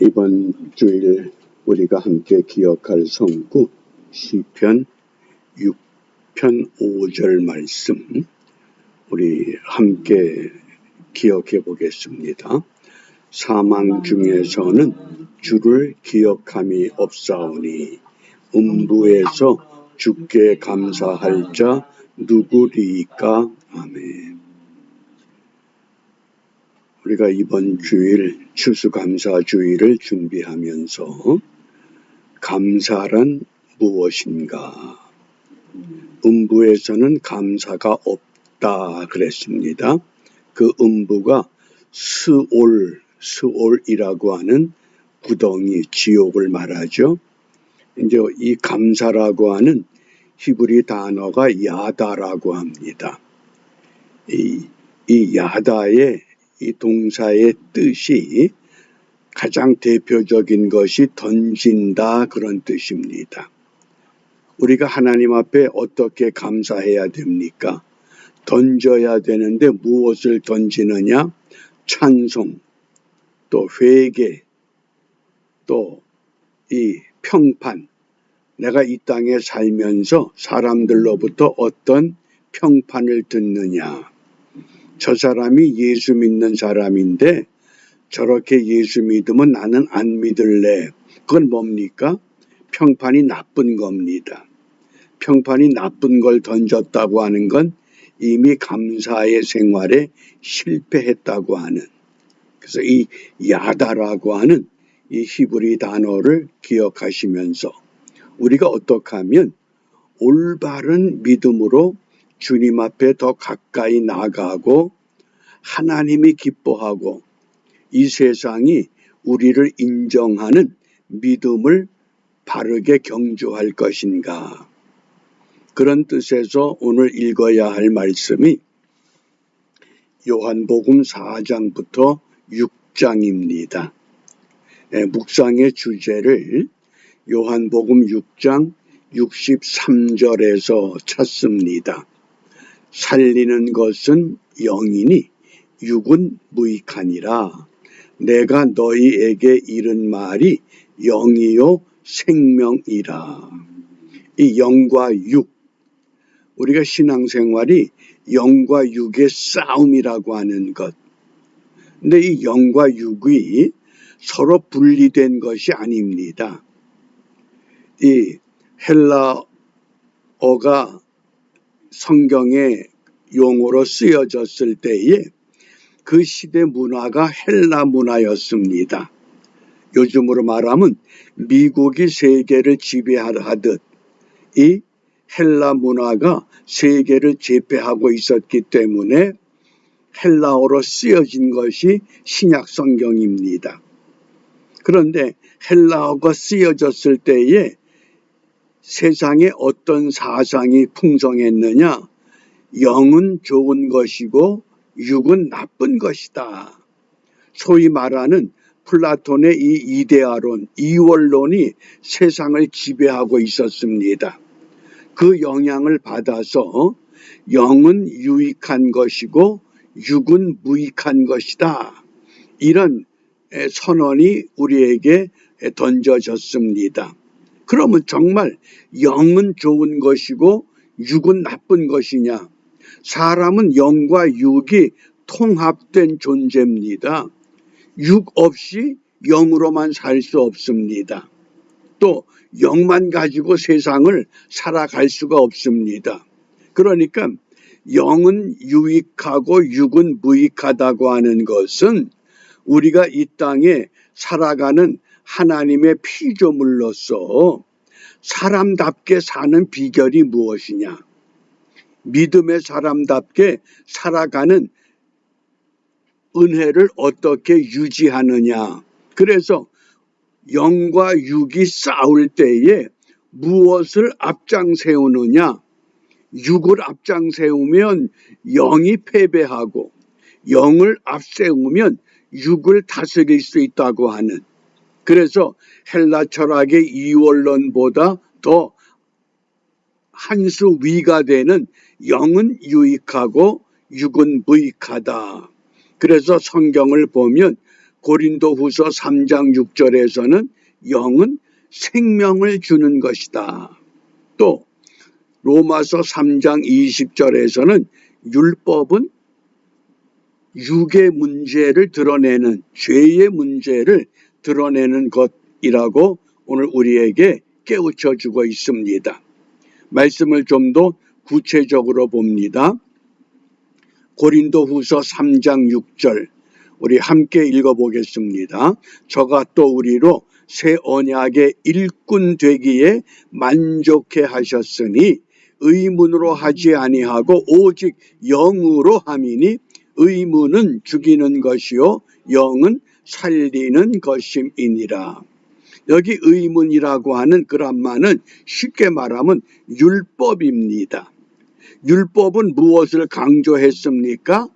이번 주일 우리가 함께 기억할 성구 시편 6편 5절 말씀 우리 함께 기억해 보겠습니다. 사망 중에서는 주를 기억함이 없사오니 음부에서 주께 감사할 자 누구리이까. 아멘. 우리가 이번 주일 추수감사주일을 준비하면서 감사란 무엇인가? 음부에서는 감사가 없다 그랬습니다. 그 음부가 스올이라고 하는 구덩이, 지옥을 말하죠. 이제 이 감사라고 하는 히브리 단어가 야다라고 합니다. 이 야다의 이 동사의 뜻이 가장 대표적인 것이 던진다 그런 뜻입니다. 우리가 하나님 앞에 어떻게 감사해야 됩니까? 던져야 되는데 무엇을 던지느냐? 찬송, 또 회개, 또 이 평판. 내가 이 땅에 살면서 사람들로부터 어떤 평판을 듣느냐? 저 사람이 예수 믿는 사람인데 저렇게 예수 믿으면 나는 안 믿을래. 그건 뭡니까? 평판이 나쁜 겁니다. 평판이 나쁜 걸 던졌다고 하는 건 이미 감사의 생활에 실패했다고 하는. 그래서 이 야다라고 하는 이 히브리 단어를 기억하시면서 우리가 어떻게 하면 올바른 믿음으로 주님 앞에 더 가까이 나가고 하나님이 기뻐하고 이 세상이 우리를 인정하는 믿음을 바르게 경주할 것인가. 그런 뜻에서 오늘 읽어야 할 말씀이 요한복음 4장부터 6장입니다. 묵상의 주제를 요한복음 6장 63절에서 찾습니다. 살리는 것은 영이니 육은 무익하니라. 내가 너희에게 이른 말이 영이요 생명이라. 이 영과 육, 우리가 신앙생활이 영과 육의 싸움이라고 하는 것. 근데 이 영과 육이 서로 분리된 것이 아닙니다. 이 헬라어가 성경의 용어로 쓰여졌을 때에 그 시대 문화가 헬라 문화였습니다. 요즘으로 말하면 미국이 세계를 지배하듯 이 헬라 문화가 세계를 제패하고 있었기 때문에 헬라어로 쓰여진 것이 신약 성경입니다. 그런데 헬라어가 쓰여졌을 때에 세상에 어떤 사상이 풍성했느냐? 영은 좋은 것이고 육은 나쁜 것이다. 소위 말하는 플라톤의 이 이데아론, 이원론이 세상을 지배하고 있었습니다. 그 영향을 받아서 영은 유익한 것이고 육은 무익한 것이다. 이런 선언이 우리에게 던져졌습니다. 그러면 정말 영은 좋은 것이고 육은 나쁜 것이냐? 사람은 영과 육이 통합된 존재입니다. 육 없이 영으로만 살 수 없습니다. 또 영만 가지고 세상을 살아갈 수가 없습니다. 그러니까 영은 유익하고 육은 무익하다고 하는 것은 우리가 이 땅에 살아가는 하나님의 피조물로서 사람답게 사는 비결이 무엇이냐? 믿음의 사람답게 살아가는 은혜를 어떻게 유지하느냐? 그래서 영과 육이 싸울 때에 무엇을 앞장 세우느냐? 육을 앞장 세우면 영이 패배하고 영을 앞세우면 육을 다스릴 수 있다고 하는. 그래서 헬라 철학의 이원론보다 더 한 수 위가 되는 영은 유익하고 육은 무익하다. 그래서 성경을 보면 고린도후서 3장 6절에서는 영은 생명을 주는 것이다. 또 로마서 3장 20절에서는 율법은 육의 문제를 드러내는, 죄의 문제를 드러내는 것이라고 오늘 우리에게 깨우쳐 주고 있습니다. 말씀을 좀 더 구체적으로 봅니다. 고린도후서 3장 6절 우리 함께 읽어보겠습니다. 저가 또 우리로 새 언약의 일꾼 되기에 만족해 하셨으니 의문으로 하지 아니하고 오직 영으로 함이니 의문은 죽이는 것이요 영은 살리는 것임이니라. 여기 의문이라고 하는 그람마는 쉽게 말하면 율법입니다. 율법은 무엇을 강조했습니까?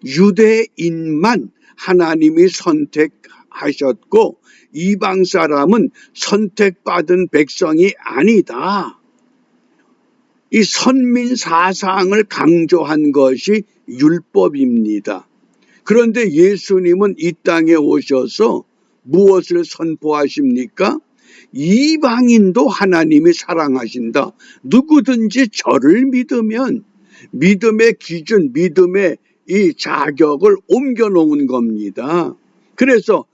유대인만 하나님이 선택하셨고 이방 사람은 선택받은 백성이 아니다. 이 선민 사상을 강조한 것이 율법입니다. 그런데 예수님은 이 땅에 오셔서 무엇을 선포하십니까? 이방인도 하나님이 사랑하신다. 누구든지 저를 믿으면 믿음의 기준, 믿음의 이 자격을 옮겨놓은 겁니다. 그래서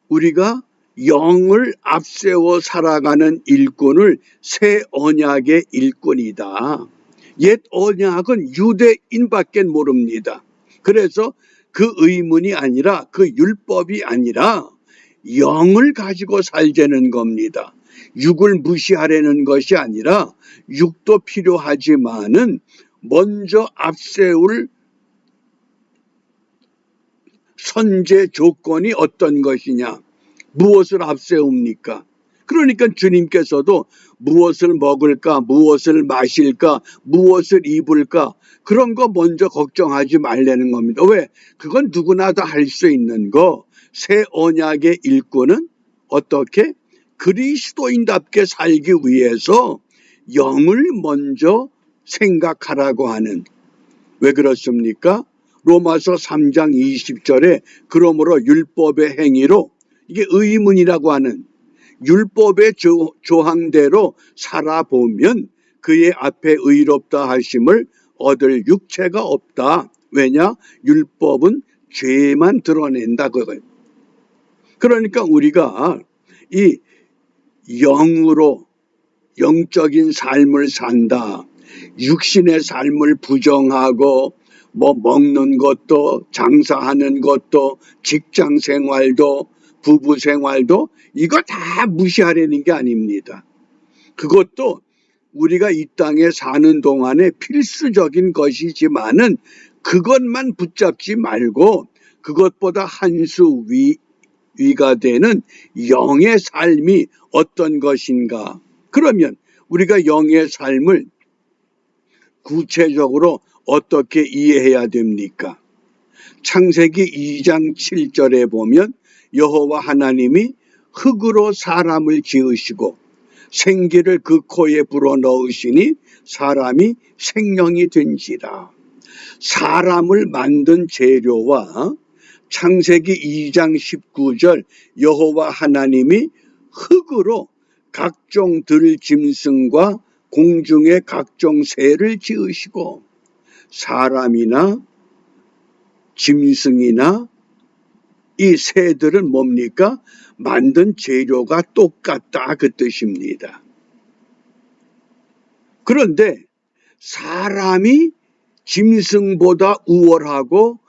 우리가 영을 앞세워 살아가는 일꾼을 새 언약의 일꾼이다. 옛 언약은 유대인밖에 모릅니다. 그래서 그 의문이 아니라 그 율법이 아니라 영을 가지고 살자는 겁니다. 육을 무시하려는 것이 아니라 육도 필요하지만은 먼저 앞세울 선제 조건이 어떤 것이냐? 무엇을 앞세웁니까? 그러니까 주님께서도 무엇을 먹을까, 무엇을 마실까, 무엇을 입을까 그런 거 먼저 걱정하지 말라는 겁니다. 왜? 그건 누구나 다 할 수 있는 거. 새 언약의 일꾼은 어떻게? 그리스도인답게 살기 위해서 영을 먼저 생각하라고 하는. 왜 그렇습니까? 로마서 3장 20절에 그러므로 율법의 행위로 이게 의문이라고 하는 율법의 조항대로 살아보면 그의 앞에 의롭다 하심을 얻을 육체가 없다. 왜냐? 율법은 죄만 드러낸다 그거예요. 그러니까 우리가 이 영으로 영적인 삶을 산다. 육신의 삶을 부정하고 뭐 먹는 것도 장사하는 것도 직장 생활도 부부 생활도 이거 다 무시하려는 게 아닙니다. 그것도 우리가 이 땅에 사는 동안에 필수적인 것이지만은 그것만 붙잡지 말고 그것보다 한 수 위가 되는 영의 삶이 어떤 것인가. 그러면 우리가 영의 삶을 구체적으로 어떻게 이해해야 됩니까? 창세기 2장 7절에 보면 여호와 하나님이 흙으로 사람을 지으시고 생기를 그 코에 불어넣으시니 사람이 생명이 된지라. 사람을 만든 재료와 창세기 2장 19절 여호와 하나님이 흙으로 각종 들짐승과 공중의 각종 새를 지으시고 사람이나 짐승이나 이 새들은 뭡니까? 만든 재료가 똑같다 그 뜻입니다. 그런데 사람이 짐승보다 우월하고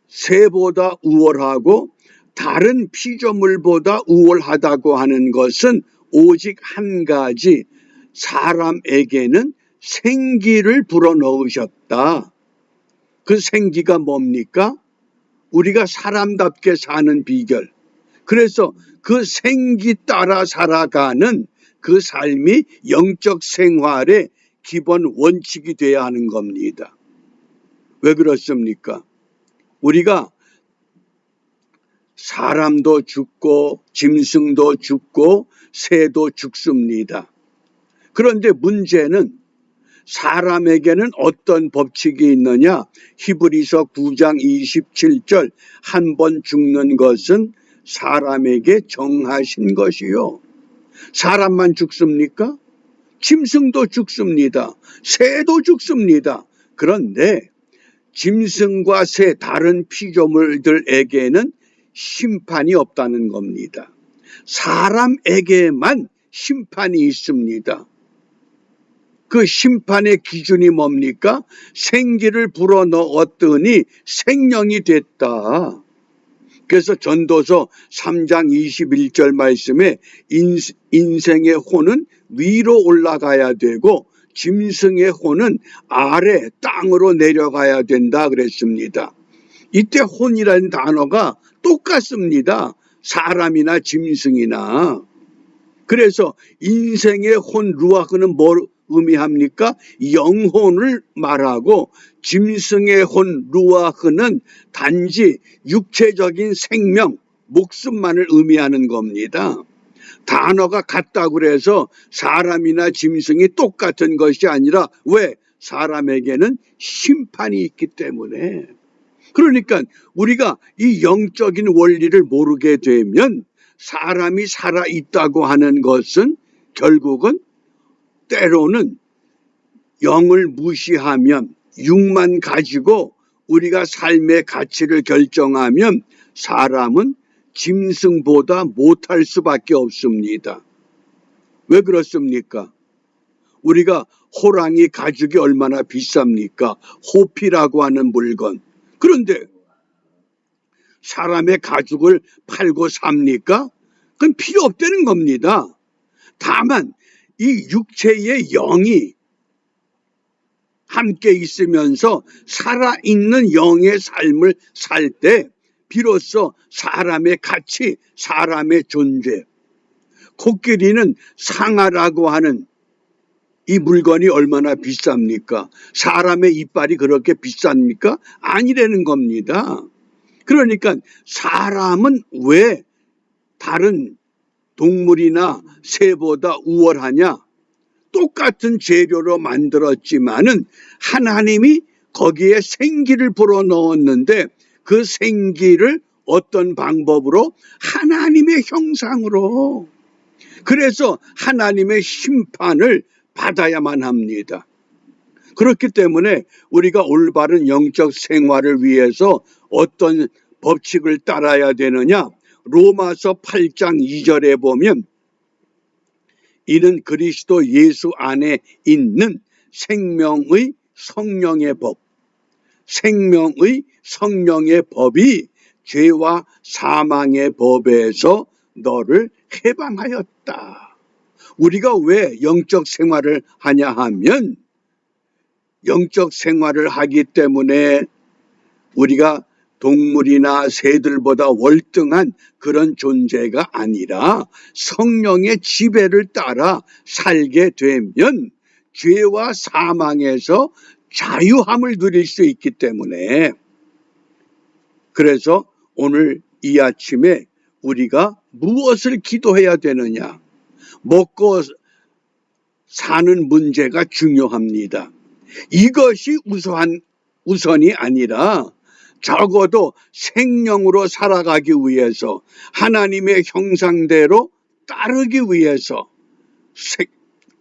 새보다 우월하고 다른 피조물보다 우월하다고 하는 것은 오직 한 가지, 사람에게는 생기를 불어넣으셨다. 그 생기가 뭡니까? 우리가 사람답게 사는 비결. 그래서 그 생기 따라 살아가는 그 삶이 영적 생활의 기본 원칙이 되어야 하는 겁니다. 왜 그렇습니까? 우리가 사람도 죽고 짐승도 죽고 새도 죽습니다. 그런데 문제는 사람에게는 어떤 법칙이 있느냐? 히브리서 9장 27절 한 번 죽는 것은 사람에게 정하신 것이요. 사람만 죽습니까? 짐승도 죽습니다. 새도 죽습니다. 그런데 짐승과 새 다른 피조물들에게는 심판이 없다는 겁니다. 사람에게만 심판이 있습니다. 그 심판의 기준이 뭡니까? 생기를 불어넣었더니 생명이 됐다. 그래서 전도서 3장 21절 말씀에 인생의 혼은 위로 올라가야 되고 짐승의 혼은 아래 땅으로 내려가야 된다 그랬습니다. 이때 혼이라는 단어가 똑같습니다. 사람이나 짐승이나. 그래서 인생의 혼 루아흐는 뭘 의미합니까? 영혼을 말하고 짐승의 혼 루아흐는 단지 육체적인 생명, 목숨만을 의미하는 겁니다. 단어가 같다고 그래서 사람이나 짐승이 똑같은 것이 아니라 왜? 사람에게는 심판이 있기 때문에. 그러니까 우리가 이 영적인 원리를 모르게 되면 사람이 살아있다고 하는 것은 결국은 때로는 영을 무시하면 육만 가지고 우리가 삶의 가치를 결정하면 사람은 짐승보다 못할 수밖에 없습니다. 왜 그렇습니까? 우리가 호랑이 가죽이 얼마나 비쌉니까? 호피라고 하는 물건. 그런데 사람의 가죽을 팔고 삽니까? 그건 필요 없다는 겁니다. 다만 이 육체의 영이 함께 있으면서 살아있는 영의 삶을 살 때 비로소 사람의 가치, 사람의 존재. 코끼리는 상아라고 하는 이 물건이 얼마나 비쌉니까? 사람의 이빨이 그렇게 비쌉니까? 아니라는 겁니다. 그러니까 사람은 왜 다른 동물이나 새보다 우월하냐? 똑같은 재료로 만들었지만은 하나님이 거기에 생기를 불어넣었는데 그 생기를 어떤 방법으로? 하나님의 형상으로. 그래서 하나님의 심판을 받아야만 합니다. 그렇기 때문에 우리가 올바른 영적 생활을 위해서 어떤 법칙을 따라야 되느냐? 로마서 8장 2절에 보면 이는 그리스도 예수 안에 있는 생명의 성령의 법, 생명의 성령의 법이 죄와 사망의 법에서 너를 해방하였다. 우리가 왜 영적 생활을 하냐 하면 영적 생활을 하기 때문에 우리가 동물이나 새들보다 월등한 그런 존재가 아니라 성령의 지배를 따라 살게 되면 죄와 사망에서 자유함을 누릴 수 있기 때문에 그래서 오늘 이 아침에 우리가 무엇을 기도해야 되느냐? 먹고 사는 문제가 중요합니다. 이것이 우선이 아니라 적어도 생명으로 살아가기 위해서 하나님의 형상대로 따르기 위해서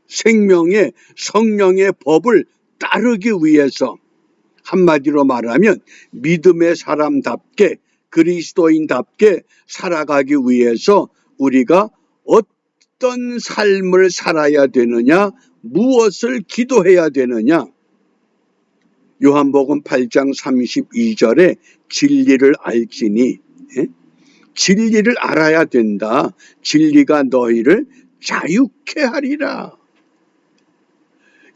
생명의 성령의 법을 따르기 위해서 한마디로 말하면 믿음의 사람답게 그리스도인답게 살아가기 위해서 우리가 어떤 삶을 살아야 되느냐, 무엇을 기도해야 되느냐. 요한복음 8장 32절에 진리를 알지니, 진리를 알아야 된다. 진리가 너희를 자유케 하리라.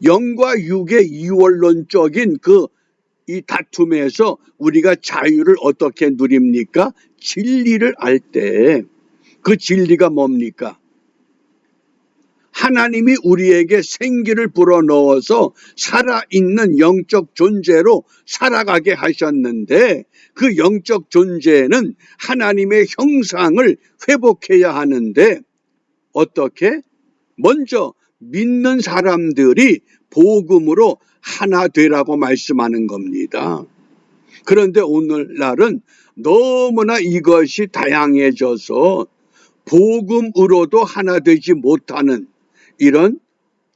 영과 육의 이원론적인 이 다툼에서 우리가 자유를 어떻게 누립니까? 진리를 알 때 그 진리가 뭡니까? 하나님이 우리에게 생기를 불어넣어서 살아있는 영적 존재로 살아가게 하셨는데 그 영적 존재는 하나님의 형상을 회복해야 하는데 어떻게? 먼저 믿는 사람들이 복음으로 하나 되라고 말씀하는 겁니다. 그런데 오늘날은 너무나 이것이 다양해져서 복음으로도 하나 되지 못하는 이런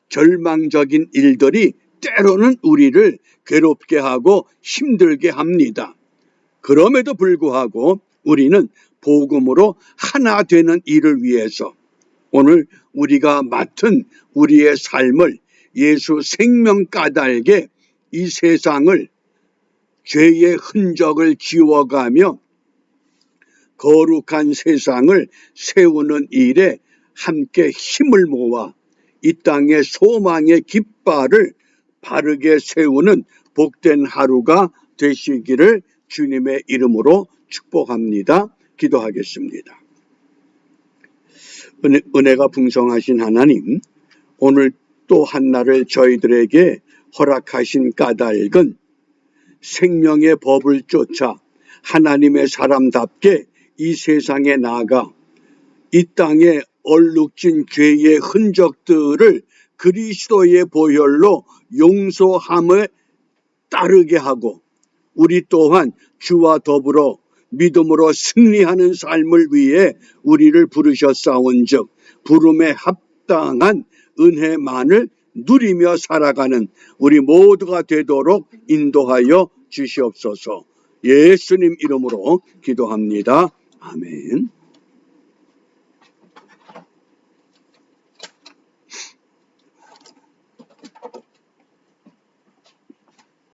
절망적인 일들이 때로는 우리를 괴롭게 하고 힘들게 합니다. 그럼에도 불구하고 우리는 복음으로 하나 되는 일을 위해서 오늘 우리가 맡은 우리의 삶을 예수 생명 까닭에 이 세상을 죄의 흔적을 지워가며 거룩한 세상을 세우는 일에 함께 힘을 모아 이 땅의 소망의 깃발을 바르게 세우는 복된 하루가 되시기를 주님의 이름으로 축복합니다. 기도하겠습니다. 은혜가 풍성하신 하나님, 오늘 또 한날을 저희들에게 허락하신 까닭은 생명의 법을 쫓아 하나님의 사람답게 이 세상에 나가 이 땅에 얼룩진 죄의 흔적들을 그리스도의 보혈로 용서함을 따르게 하고 우리 또한 주와 더불어 믿음으로 승리하는 삶을 위해 우리를 부르셨사온즉 부름에 합당한 은혜만을 누리며 살아가는 우리 모두가 되도록 인도하여 주시옵소서. 예수님 이름으로 기도합니다. 아멘.